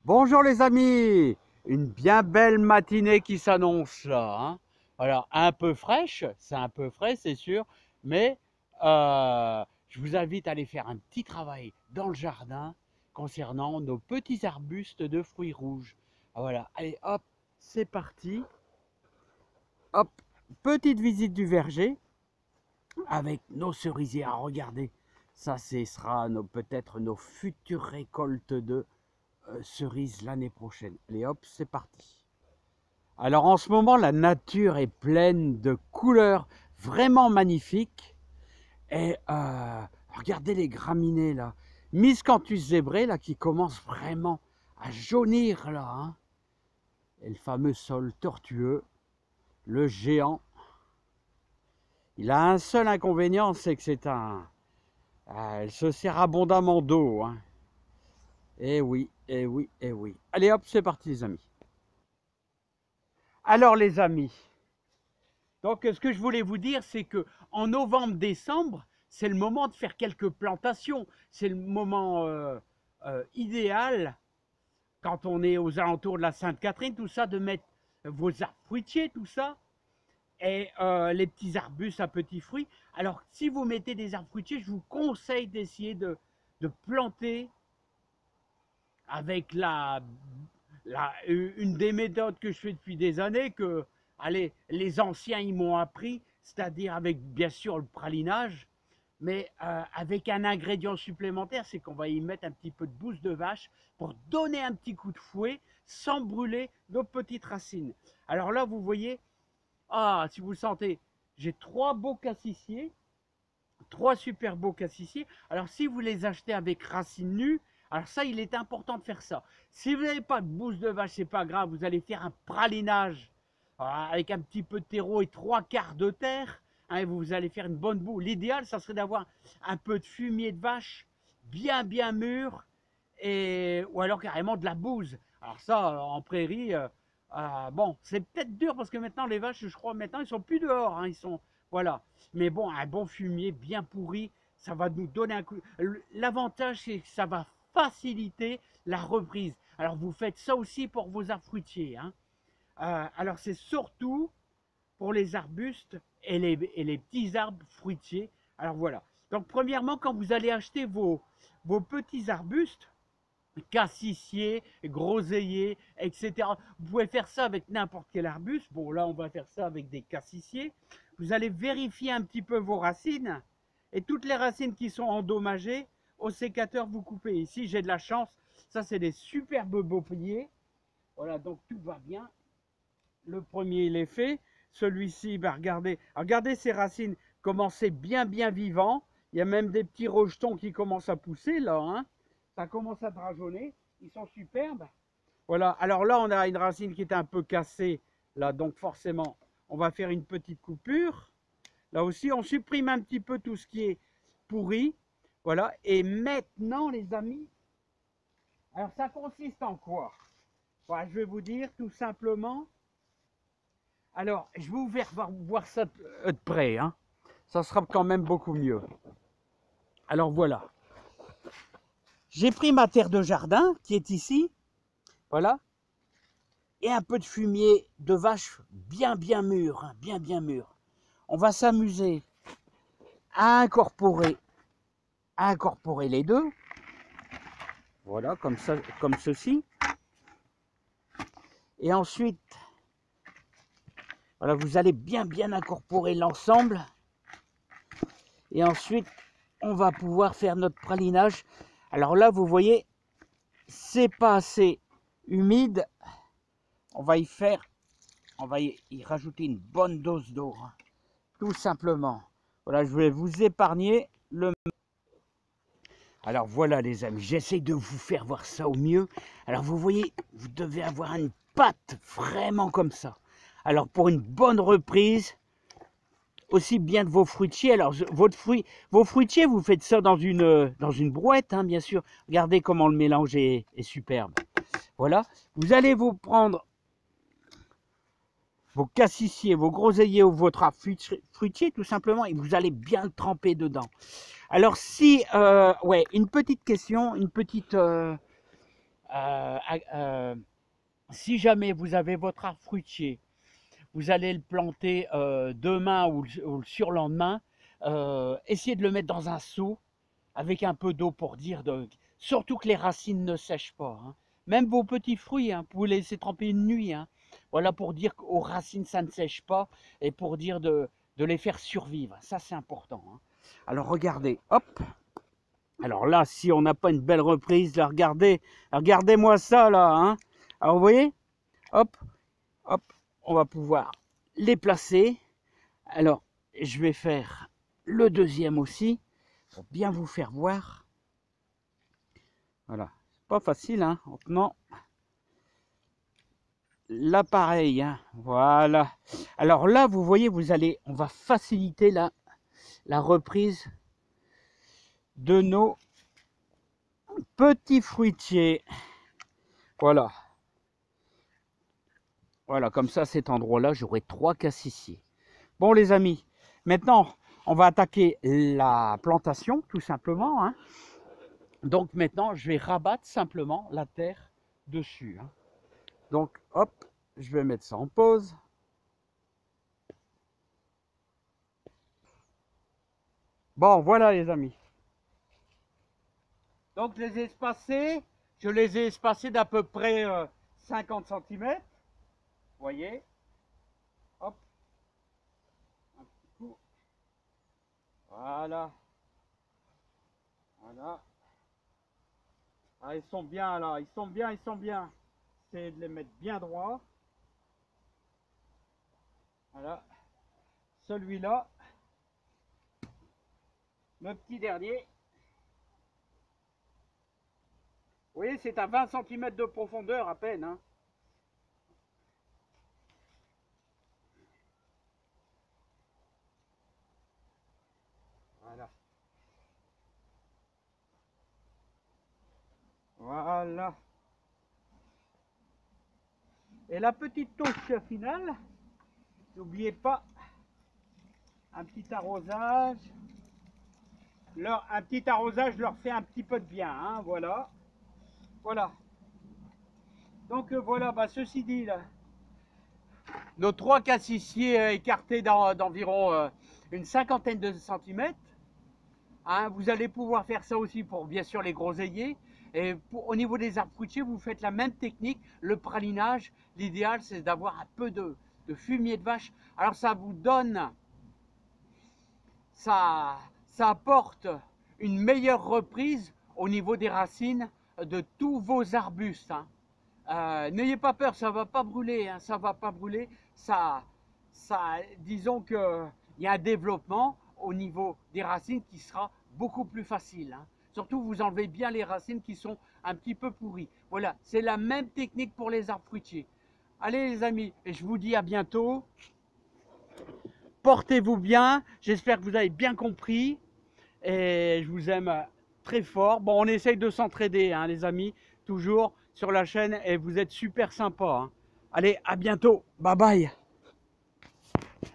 Bonjour les amis, une bien belle matinée qui s'annonce là, hein. Alors un peu fraîche, c'est un peu frais c'est sûr, mais je vous invite à aller faire un petit travail dans le jardin concernant nos petits arbustes de fruits rouges. Ah, voilà, allez hop, c'est parti. Hop, petite visite du verger avec nos cerisiers. Ah, regardez, ça ce sera peut-être nos futures récoltes de cerises l'année prochaine. Allez hop, c'est parti. Alors en ce moment, la nature est pleine de couleurs vraiment magnifiques. Et regardez les graminées là. Miscanthus zébré là qui commence vraiment à jaunir là, hein. Et le fameux sol tortueux, le géant. Il a un seul inconvénient, c'est que elle se sert abondamment d'eau, hein. Eh oui, eh oui, eh oui. Allez hop, c'est parti les amis. Alors les amis, donc, ce que je voulais vous dire, c'est que en novembre-décembre, c'est le moment de faire quelques plantations. C'est le moment idéal, quand on est aux alentours de la Sainte-Catherine, tout ça, de mettre vos arbres fruitiers, tout ça, et les petits arbustes à petits fruits. Alors, si vous mettez des arbres fruitiers, je vous conseille d'essayer de planter avec une des méthodes que je fais depuis des années, que allez, les anciens ils m'ont appris, c'est-à-dire avec bien sûr le pralinage, mais avec un ingrédient supplémentaire, c'est qu'on va y mettre un petit peu de bouse de vache pour donner un petit coup de fouet sans brûler nos petites racines. Alors là, vous voyez, si vous le sentez, j'ai trois beaux cassissiers, trois super beaux cassissiers. Alors si vous les achetez avec racines nues, alors ça, il est important de faire ça. Si vous n'avez pas de bouse de vache, c'est pas grave, vous allez faire un pralinage avec un petit peu de terreau et trois quarts de terre, hein, et vous allez faire une bonne boue. L'idéal, ça serait d'avoir un peu de fumier de vache bien mûr, ou alors carrément de la bouse. Alors ça, en prairie, bon, c'est peut-être dur parce que maintenant les vaches, je crois, maintenant ils sont plus dehors, hein, ils sont, voilà. Mais bon, un bon fumier bien pourri, ça va nous donner un coup. L'avantage, c'est que ça va faciliter la reprise. Alors vous faites ça aussi pour vos arbres fruitiers, hein. Alors c'est surtout pour les arbustes et les petits arbres fruitiers. Alors voilà. Donc premièrement, quand vous allez acheter vos petits arbustes, cassissiers, groseilliers, etc. Vous pouvez faire ça avec n'importe quel arbuste. Bon, là, on va faire ça avec des cassissiers. Vous allez vérifier un petit peu vos racines. Et toutes les racines qui sont endommagées, au sécateur, vous coupez. Ici, j'ai de la chance. Ça, c'est des superbes boucliers. Voilà, donc tout va bien. Le premier, il est fait. Celui-ci, bah, regardez ces racines, comment c'est bien vivant. Il y a même des petits rejetons qui commencent à pousser là, hein. Ça commence à drageonner. Ils sont superbes. Voilà. Alors là, on a une racine qui est un peu cassée. Là, donc forcément, on va faire une petite coupure. Là aussi, on supprime un petit peu tout ce qui est pourri. Voilà. Et maintenant, les amis, alors ça consiste en quoi? Voilà, je vais vous dire tout simplement. Alors, je vais vous faire voir ça de près, hein. Ça sera quand même beaucoup mieux. Alors voilà. J'ai pris ma terre de jardin qui est ici. Voilà. Et un peu de fumier de vache bien mûr, hein, bien mûr. On va s'amuser à incorporer les deux. Voilà, comme ça, comme ceci. Et ensuite, voilà, vous allez bien incorporer l'ensemble. Et ensuite, on va pouvoir faire notre pralinage. Alors là, vous voyez, c'est pas assez humide. On va y rajouter une bonne dose d'eau, hein, tout simplement. Voilà, je vais vous épargner le... Alors voilà les amis, j'essaie de vous faire voir ça au mieux. Alors vous voyez, vous devez avoir une pâte vraiment comme ça. Alors pour une bonne reprise, aussi bien de vos fruitiers. Alors vos fruitiers, vous faites ça dans une brouette, hein, bien sûr. Regardez comment le mélange est superbe. Voilà, vous allez vous prendre vos cassissiers, vos groseilliers ou votre arbre fruitier tout simplement, et vous allez bien le tremper dedans. Alors si, ouais, une petite question, si jamais vous avez votre arbre fruitier, vous allez le planter demain ou le surlendemain, essayez de le mettre dans un seau avec un peu d'eau pour dire, surtout que les racines ne sèchent pas. Hein. Même vos petits fruits, hein, vous pouvez les laisser tremper une nuit. Hein. Voilà pour dire qu'aux racines ça ne sèche pas et pour dire de les faire survivre. Ça c'est important. Hein. Alors regardez, hop. Alors là, si on n'a pas une belle reprise, là, regardez-moi ça là. Hein. Alors vous voyez, hop, hop, on va pouvoir les placer. Alors, je vais faire le deuxième aussi, pour bien vous faire voir. Voilà, c'est pas facile, hein, en tenant l'appareil, hein. Voilà. Alors là, vous voyez, on va faciliter la reprise de nos petits fruitiers. Voilà. Voilà, comme ça, cet endroit-là, j'aurai 3 cassissiers. Bon, les amis, maintenant, on va attaquer la plantation, tout simplement. Hein. Donc, maintenant, je vais rabattre simplement la terre dessus. Hein. Donc, hop, je vais mettre ça en pause. Bon, voilà, les amis. Donc, je les ai espacés d'à peu près 50 cm. Vous voyez, hop, un petit coup. Voilà. Voilà. Ah, ils sont bien là, ils sont bien, ils sont bien. C'est de les mettre bien droit. Voilà. Celui-là, le petit dernier. Vous voyez, c'est à 20 cm de profondeur à peine. Hein. Voilà. Voilà. Et la petite touche finale, n'oubliez pas un petit arrosage. Un petit arrosage leur fait un petit peu de bien. Hein, voilà. Voilà. Donc voilà, bah, ceci dit, là, nos 3 cassissiers écartés d'environ une cinquantaine de centimètres. Hein, vous allez pouvoir faire ça aussi pour bien sûr les groseilliers. Et au niveau des arbres fruitiers, vous faites la même technique, le pralinage. L'idéal, c'est d'avoir un peu de fumier de vache. Alors ça vous donne, ça apporte une meilleure reprise au niveau des racines de tous vos arbustes. Hein. N'ayez pas peur, ça ne va pas brûler, hein, ça ne va pas brûler. Disons qu'il y a un développement au niveau des racines qui sera beaucoup plus facile. Hein. Surtout, vous enlevez bien les racines qui sont un petit peu pourries. Voilà, c'est la même technique pour les arbres fruitiers. Allez les amis, et je vous dis à bientôt. Portez-vous bien, j'espère que vous avez bien compris. Et je vous aime très fort. Bon, on essaye de s'entraider, hein, les amis, toujours sur la chaîne. Et vous êtes super sympas. Hein. Allez, à bientôt. Bye bye.